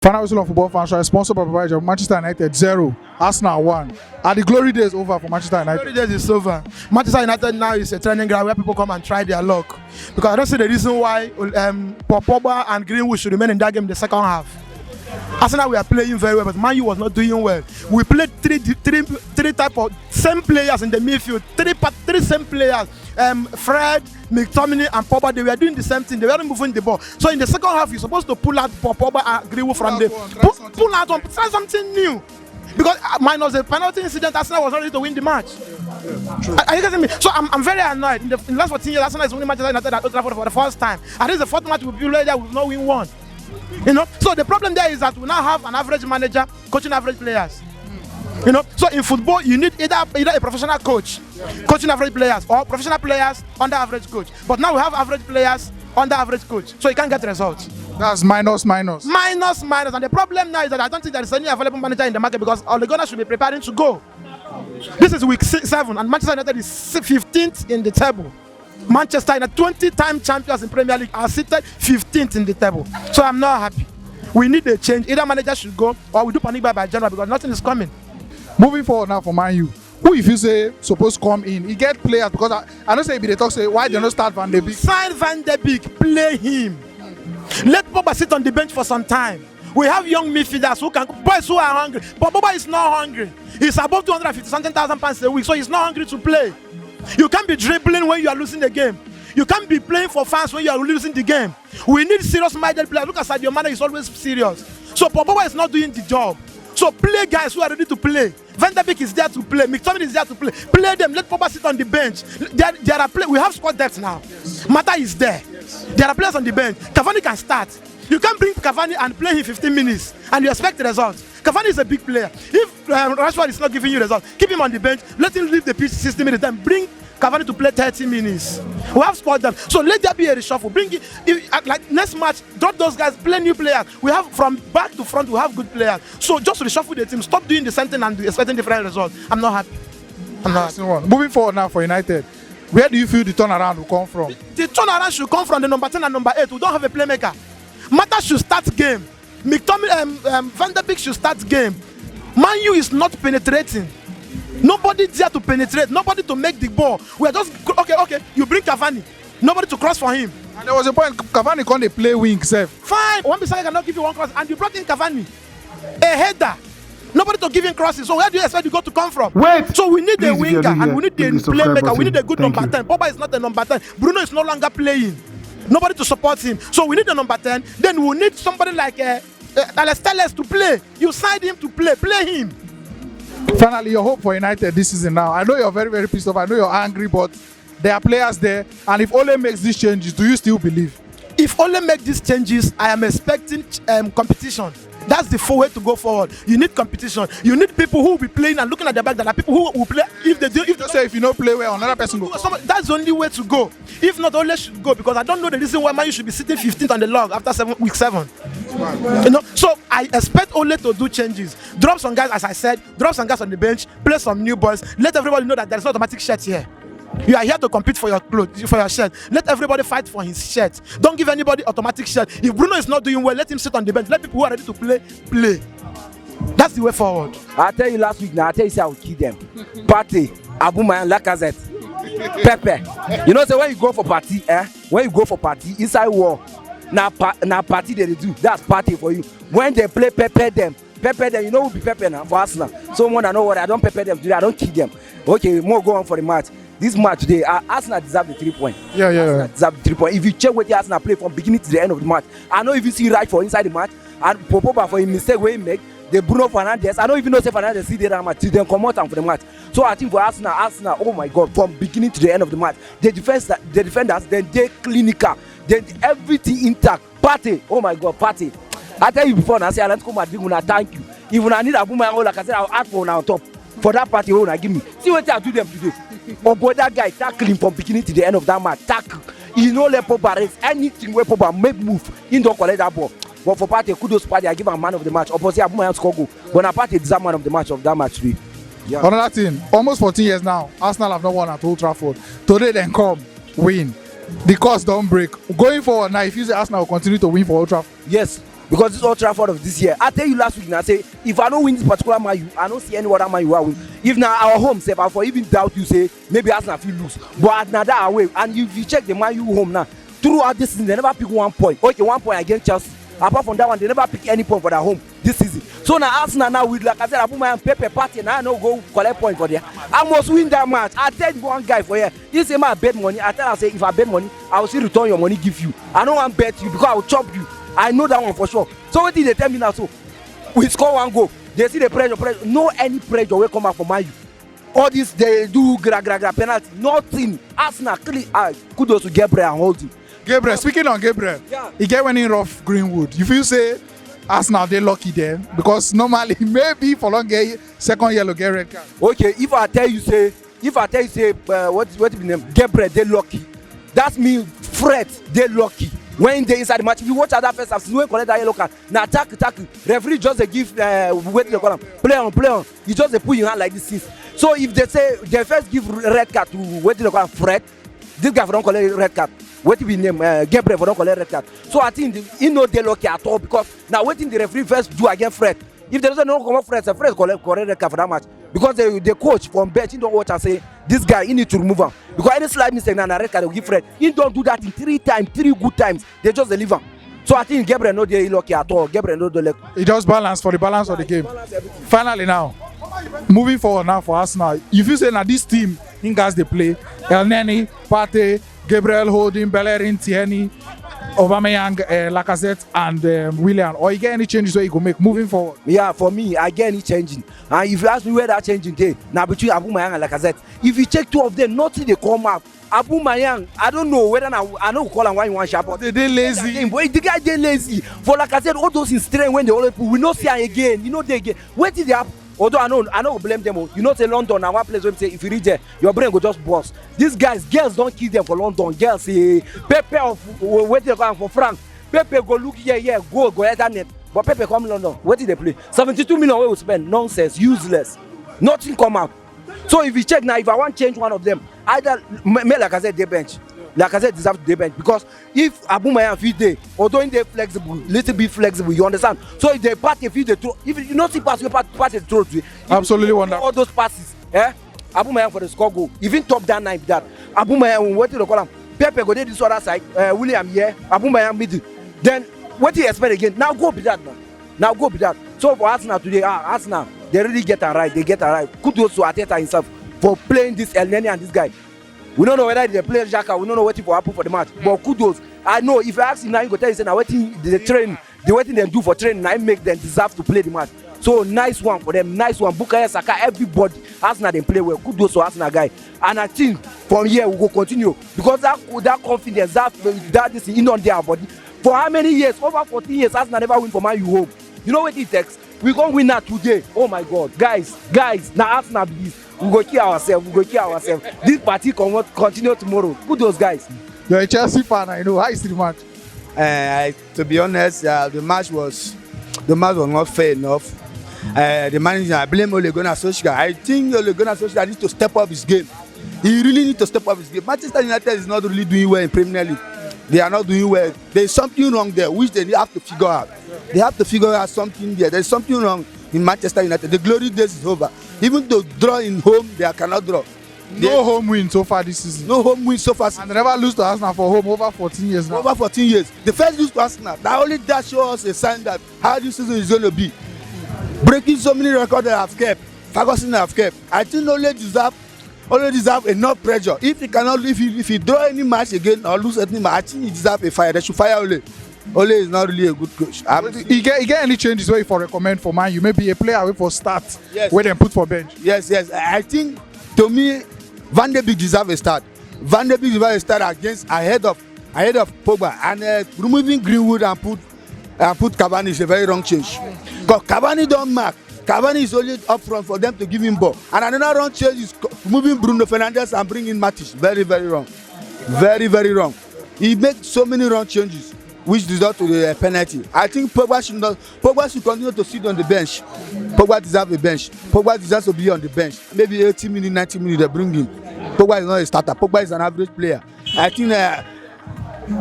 Final whistle on football fans, show sponsored by provider Manchester United 0, Arsenal 1. Are the glory days over for Manchester United? Glory days is over. Manchester United now is a training ground where people come and try their luck. Because I don't see the reason why pogba and Greenwood should remain in that game in the second half. Arsenal we are playing very well, but Man U was not doing well. We played three type of same players in the midfield, three same players. Fred, McTominay, and Pogba, they were doing the same thing. They weren't moving the ball. So in the second half, you're supposed to pull out Pogba and Greenwood from the pull out one, try something new. Because minus the penalty incident, Arsenal was not ready to win the match. Are you getting me? So I'm very annoyed. In the last 14 years, Arsenal is winning Manchester United at Old Trafford for the first time. And this is the fourth match we play there, we've not win one. You know, so the problem there is that we now have an average manager coaching average players. You know, so in football you need either a professional coach coaching average players or professional players under average coach. But now we have average players under average coach, so you can't get results. That's minus. And the problem now is that I don't think there is any available manager in the market because Ole Gunnar should be preparing to go. This is week 7 and Manchester United is 15th in the table. Manchester United, 20-time champions in Premier League, are seated 15th in the table. So I'm not happy. We need a change. Either manager should go or we do panic buy by January because nothing is coming. Moving forward now for Man U, who if you say supposed to come in, he get players because I don't say if they talk say why they don't start Van de Beek. Sign Van de Beek, play him. Let Pogba sit on the bench for some time. We have young midfielders who can, boys who are hungry. But Pogba is not hungry. He's above 250-something thousand pounds a week, so he's not hungry to play. You can't be dribbling when you are losing the game. You can't be playing for fans when you are losing the game. We need serious-minded players. Look at Sadio Mane, he's always serious. So Pogba is not doing the job. So play guys who are ready to play. Van de Beek is there to play. McTominay is there to play. Play them. Let Pogba sit on the bench. There are we have squad depth now. Yes. Mata is there. Yes. There are players on the bench. Cavani can start. You can't bring Cavani and play him 15 minutes and you expect the results. Cavani is a big player. If Rashford is not giving you results, keep him on the bench. Let him leave the pitch 60 minutes. Then bring Cavani to play 30 minutes. We have squad depth. So let there be a reshuffle. Bring it like next match. Drop those guys. Play new players. We have from back to front. We have good players. So just reshuffle the team. Stop doing the same thing and expecting different results. I'm not happy. Moving forward now for United, where do you feel the turnaround will come from? The turnaround should come from the number 10 and number 8. We don't have a playmaker. Mata should start game. McTominay, Van de Beek should start game. Man U is not penetrating. Nobody there to penetrate. Nobody to make the ball. We are just okay. You bring Cavani. Nobody to cross for him. And there was a point Cavani can't play wing self. Fine. One Bissaka cannot give you one cross, and you brought in Cavani, a header. Nobody to give him crosses. So where do you expect the goal to come from? Wait. So we need a winger and we need a playmaker. We need a good number 10. Pogba is not a number 10. Bruno is no longer playing. Nobody to support him. So we need a number 10. Then we need somebody like Alex Telles to play. You signed him to play. Play him. Finally, your hope for United this season now. I know you're very, very pissed off. I know you're angry, but there are players there. And if Ole makes these changes, do you still believe? If Ole makes these changes, I am expecting competition. That's the full way to go forward. You need competition. You need people who will be playing and looking at the back. There are people who will play if they do. If you don't play well, another person will go. That's the only way to go. If not, Ole should go because I don't know the reason why Man U should be sitting 15th on the log after week 7. Wow. You know, so I expect Ole to do changes. Drop some guys, as I said. Drop some guys on the bench. Play some new boys. Let everybody know that there is no automatic shirt here. You are here to compete for your clothes, for your shirt. Let everybody fight for his shirt. Don't give anybody automatic shirt. If Bruno is not doing well, let him sit on the bench. Let people who are ready to play. That's the way forward. I tell you last week now, I tell you say I will kill them. Party, Aubameyang, Lacazette, Pepe. You know, so when you go for party, when you go for party, inside war, now party they do. That's party for you. When they play Pepe them, you know who be Pepe now for Arsenal. So more than know what I don't Pepe them today, I don't kill them. Okay, more go on for the match. This match today, Arsenal deserve the 3 points. Yeah. Deserve the 3 points. If you check what the Arsenal play from beginning to the end of the match, I know if you see right for inside the match and Pogba for a mistake where he make, the Bruno Fernandes, I don't even know say Fernandes see the match till then come out for the match. So I think for Arsenal, oh my God, from beginning to the end of the match, the defenders, then they clinical, then everything intact. Party, oh my God, party. I tell you before, and I say I let come Madrid, una thank you. Even I need Aubameyang, like I said, I'll ask for now on top. For that party, when I give me. See what I do them today. Oh boy, that guy tackling from beginning to the end of that match. Tackle. He no let Pogba race anything where Pogba make move. He don't collect that ball. But for party, kudos party, I give him man of the match. Opposite Aubameyang score goal. But na party deserve man of the match of that match today. Yeah. Another thing, almost 14 years now, Arsenal have not won at Old Trafford. Today then come, win. The course don't break. Going forward now, if you say Arsenal will continue to win for Old Trafford. Yes. because this Old Trafford of this year. I tell you last week now, say if I don't win this particular Man U, I don't see any other Man U will win. If now our home say, if I even doubt you say maybe Arsenal feel lose, but now that away, and if you check the Man U home now, throughout this season they never pick 1 point. Okay, 1 point against Chelsea. Apart from that one, they never pick any point for their home this season. So now Arsenal now with, like I said, Aubameyang Pepe party now I no go collect point for there. I must win that match. I tell one guy for here, he say I bet money. I tell him, say if I bet money, I will still return your money, give you. I don't want to bet you because I will chop you. I know that one for sure. So what did they tell me now? So we score 1 goal. They see the pressure. No any pressure will come out from Man U. All this they do gra penalty. Nothing. Arsenal clean. Kudos to Gabriel and Holding. Gabriel, speaking on Gabriel, he get one in rough Greenwood. You feel say Arsenal they lucky there because normally maybe for long get second yellow get red card. Okay, if I tell you say what be name Gabriel they lucky, that means Fred they lucky. When they inside the match, if you watch other first half, no one collect that yellow card. Now tackle. Referee just they give wait they call him play on. He just they put your hand like this. So if they say they first give red card to wait they call him Fred, this guy for don't collect red card. What be name Gabriel for don't collect red card. So I think he no they lucky at all because now waiting the referee first do against Fred. If there doesn't no come up Fred collect red card for that match because the coach from bench he don't watch and say this guy he need to remove him because any slight mistake now red card will give Fred. He don't do that in 3 good times. They just deliver. So I think Gabriel no they lucky at all. Gabriel no the lucky. He just balance for the balance of the game. Finally now, moving forward now for Arsenal, you feel say now this team in guys they play El Neni, Partey, Gabriel Holding, Bellerin, Tierney, Aubameyang, Lacazette, and Willian. Or you get any changes where you go make moving forward? Yeah, for me, I get any changing. And if you ask me where that changing day, now between Aubameyang and Lacazette, if you check 2 of them, nothing they come up. Aubameyang, I don't know whether now I know call him why you want sharp. They lazy. But the guy they lazy. For Lacazette, all those in strength when they always put, we not see him again. You know they again. Wait till they have. Although I know blame them. You know say London now one place where say if you reach there, your brain go just burst. These girls don't kill them for London. Girls say Pepe of wait till they go for France. Pepe go look here, go internet. But Pepe come London. What did they play? 72 million we will spend. Nonsense, useless. Nothing come out. So if you check now, if I want to change one of them, either like I said, they bench. Like I said, deserve to bench because if Aubameyang feed day, although they flexible, little bit flexible, you understand. So if they pass a feed the throw, if you not see pass, you pass the throw to it. Absolutely wonderful. All those passes, Aubameyang for the score goal. Even top that night that Aubameyang what do they call him? Pepe go there this other side, William here, Aubameyang middle. Then what do you expect again? Now go be that man. Now go be that. So for Arsenal today, Arsenal they really get it right. They get it right. Kudos to Arteta himself for playing this El Neni and this guy. We don't know whether they play Xhaka. We don't know what will happen for the match. But kudos. I know if I ask him now, he go tell you say now waiting the waiting they do for training, I make them deserve to play the match. So nice one for them. Nice one. Bukayo Saka, everybody. Arsenal they play well. Kudos to Arsenal guy. And I think from here we go continue because that confidence, that is in on their body. For how many years? Over 14 years, Arsenal never win for Man U home. You know what it takes? We gonna win that today. Oh my God, guys. Now Arsenal be this. We go kill ourselves. This party continue tomorrow. Kudos guys. You're a Chelsea fan, I know. How is the match? To be honest, the match was not fair enough. The manager, I blame Ole Gunnar Solskjaer. I think Ole Gunnar Solskjaer needs to step up his game. He really needs to step up his game. Manchester United is not really doing well in Premier League. They are not doing well. There's something wrong there, which they have to figure out. They have to figure out something there. There's something wrong in Manchester United. The glory days is over. Even to draw in home, they cannot draw. No home win so far this season. No home win so far. And they never lose to Arsenal for home over 14 years now. Over 14 years. The first lose to Arsenal. That shows us a sign that how this season is going to be. Breaking so many records that have kept. Ferguson have kept. I think Ole deserve enough pressure. If he draw any match again or lose any match, I think he deserve a fire. They should fire Ole. Ole is not really a good coach. You get any changes where you for recommend for Man? You maybe a player away for start. Yes. Where they put for bench. Yes. I think to me, Van de Beek deserve a start. Van de Beek deserve a start ahead of Pogba, and removing Greenwood and put Cavani is a very wrong change. Because Cavani don't mark. Cavani is only up front for them to give him ball. And another wrong change is moving Bruno Fernandes and bringing Matic. Very, very wrong. Very, very wrong. He makes so many wrong changes, which result to the penalty. I think Pogba should continue to sit on the bench. Pogba deserves a bench. Pogba deserves to be on the bench. Maybe 80 minutes, 90 minutes, they bring him. Pogba is not a starter. Pogba is an average player. I think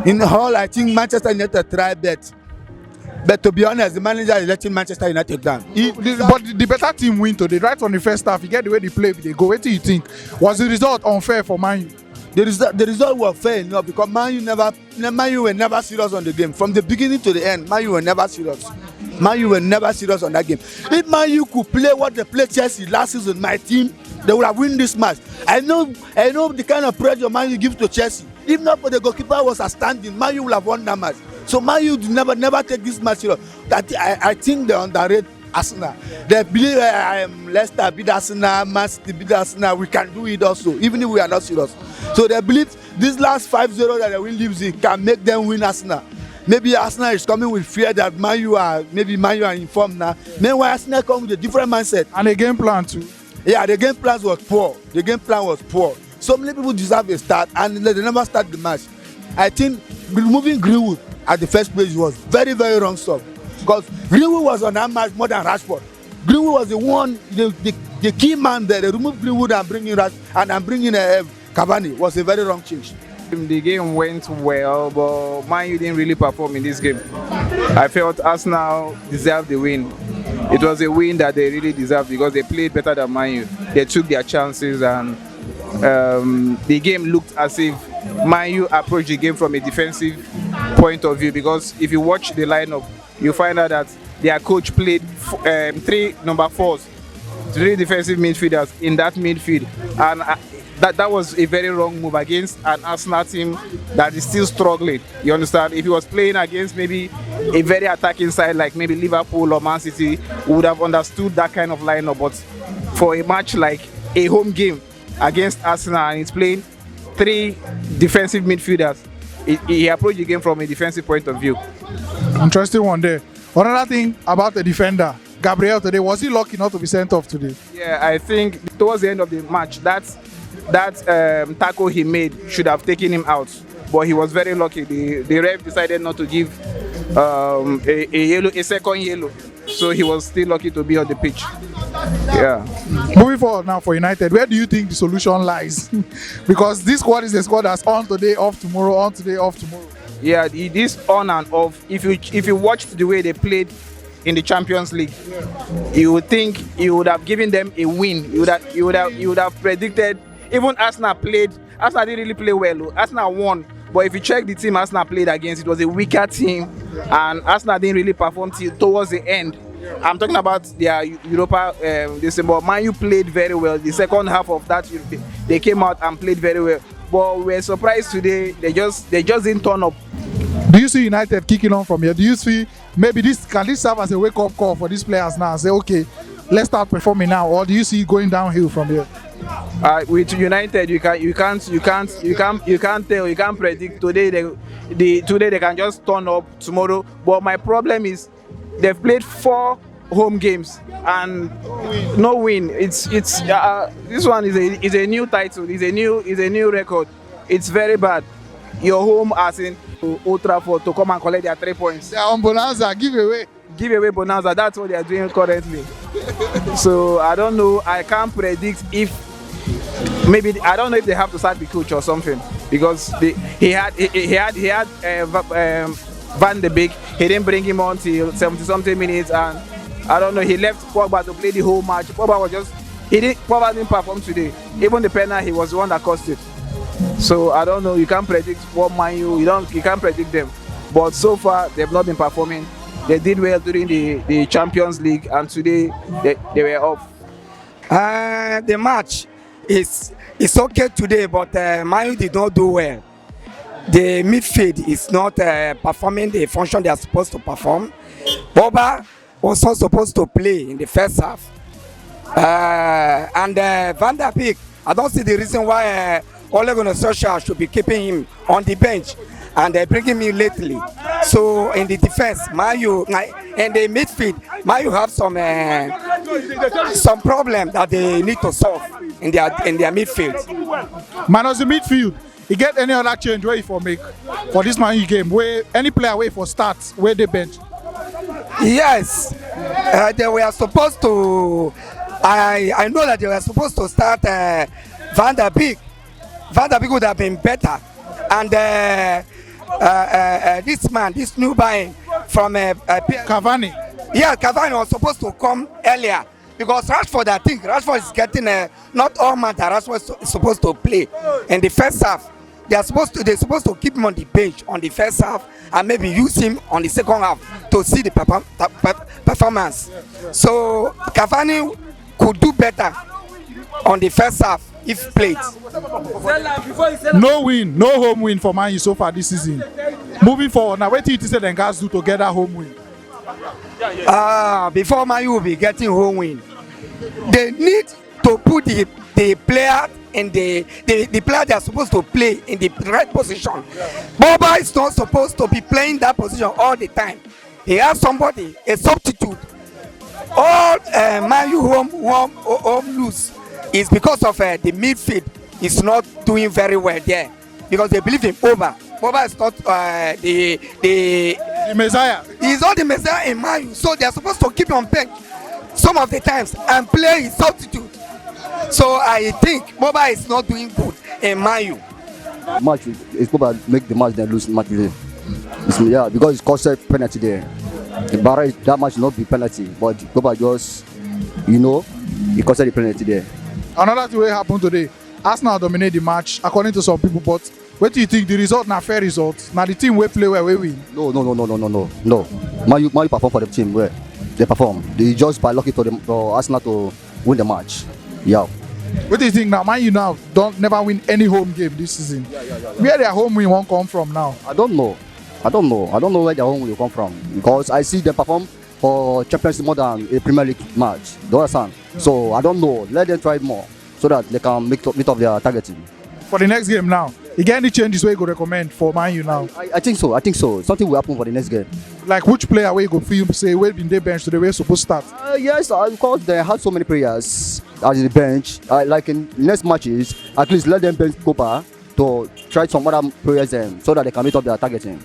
in the whole, I think Manchester United try bet. But to be honest, the manager is letting Manchester United down. But the better team win today. Right from the first half, you get the way they play, they go. What do you think? Was the result unfair for Man U? The result was fair enough because Man U were never serious on the game. From the beginning to the end, Man U were never serious. Man U were never serious on that game. If Man U could play what they played Chelsea last season, my team, they would have won this match. I know the kind of pressure Man U gives to Chelsea. If not for the goalkeeper was outstanding, Man U would have won that match. So Man U never take this match serious. I think they underrate Arsenal. They believe Leicester beat Arsenal, Man City beat Arsenal. We can do it also, even if we are not serious. So they believe this last 5-0 that they win Leipzig can make them win Arsenal. Maybe Arsenal is coming with fear that Man U are informed now. Meanwhile, Arsenal come with a different mindset. And the game plan too. Yeah, the game plan was poor. So many people deserve a start and they never start the match. I think removing Greenwood at the first place was very, very wrong stuff. Because Greenwood was on that match more than Rashford. Greenwood was the key man there. They removed Greenwood and bringing Cavani was a very wrong change. The game went well, but Man U didn't really perform in this game. I felt Arsenal deserved the win. It was a win that they really deserved because they played better than Man U. They took their chances and the game looked as if Man U approached the game from a defensive point of view, because if you watch the lineup, you find out that their coach played 3 number 4s, 3 defensive midfielders in that midfield, and that was a very wrong move against an Arsenal team that is still struggling. You understand? If he was playing against maybe a very attacking side like maybe Liverpool or Man City, we would have understood that kind of lineup. But for a match like a home game against Arsenal and he's playing 3 defensive midfielders, he approached the game from a defensive point of view. Interesting one there. Another thing about the defender, Gabriel today, was he lucky not to be sent off today? Yeah, I think towards the end of the match, that tackle he made should have taken him out, but he was very lucky. The ref decided not to give a second yellow, so he was still lucky to be on the pitch. Yeah. Moving forward now for United, where do you think the solution lies? Because this squad is a squad that's on today, off tomorrow, on today, off tomorrow. Yeah, this on and off. If you watched the way they played in the Champions League, you would think you would have given them a win. You would have predicted. Even Arsenal didn't really play well. Arsenal won, but if you check the team Arsenal played against, it was a weaker team, and Arsenal didn't really perform towards the end. I'm talking about their Europa December. Man U played very well. The second half of that, they came out and played very well. But we were surprised today. They just didn't turn up. Do you see United kicking on from here? Do you see maybe can this serve as a wake-up call for these players now? Say, okay, let's start performing now, or do you see it going downhill from here? With United, you can't tell, you can't predict. Today they can just turn up tomorrow. But my problem is they've played 4 home games and no win. This one is a new title. Is a new record. It's very bad. Your home as in Old Trafford to come and collect their 3 points. They are on bonanza, give away bonanza. That's what they are doing currently. So I don't know. I can't predict if I don't know if they have to sack the coach or something, because he had Van de Beek. He didn't bring him on till 70-something minutes, and I don't know. He left Pogba to play the whole match. Pogba didn't perform today. Even the penalty, he was the one that cost it. So I don't know. You can't predict what Man U. You can't predict them. But so far they've not been performing. They did well during the Champions League, and today they were off. The match is okay today, but Man U did not do well. The midfield is not performing the function they are supposed to perform. Pogba was not supposed to play in the first half, and Van der Beek, I don't see the reason why Ole Gunnar Solskjaer should be keeping him on the bench and bringing him lately. So in the defense, Man U, in the midfield, Man U have some problem that they need to solve in their midfield. Minus the midfield, you get any other change where you for make for this Man U game? Where any player wait for starts where they bench? Yes, they were supposed to. I know that they were supposed to start Van der Beek. Van der Beek would have been better, and this new buying from Cavani. yeah, Cavani was supposed to come earlier because Rashford, I think Rashford is getting not all match that Rashford is supposed to play in the first half. They're supposed to keep him on the bench on the first half and maybe use him on the second half to see the performance. So Cavani could do better on the first half if played. No win, no home win for Man U so far this season. Moving forward, now what do you say the guys do to get that home win? Before Man U will be getting home win, they need to put the player and the player they are supposed to play in the right position. Pogba is not supposed to be playing that position all the time. He has somebody, a substitute. All Man U home lose is because of the midfield is not doing very well there because they believe in Pogba. Pogba is not the Messiah. He's not the Messiah in Man U, so they are supposed to keep him on bench some of the times and play his substitute. So I think Pogba is not doing good in Man U. Match is Pogba make the match then lose match today. Yeah, because it's cost penalty there. That match not be penalty, but Pogba just, he caused the penalty there. Another thing will happen today. Arsenal dominate the match according to some people, but what do you think the result na fair result? Now the team will play where we win. No. Man U perform for the team where they perform. They just by lucky for Arsenal to win the match. Yeah. What do you think now? Man U now never win any home game this season. Where their home win won't come from now? I don't know where their home will come from because I see them perform for Champions League more than a Premier League match. Do you understand? So I don't know. Let them try more so that they can meet up their targeting. For the next game now, you get any changes where you go recommend for Man U now? I think so. Something will happen for the next game. Like which player where you go feel say where been they bench today where supposed to start? Yes, because they have so many players at the bench. Like in next matches, at least let them bench Copa to try some other players then so that they can meet up their targeting.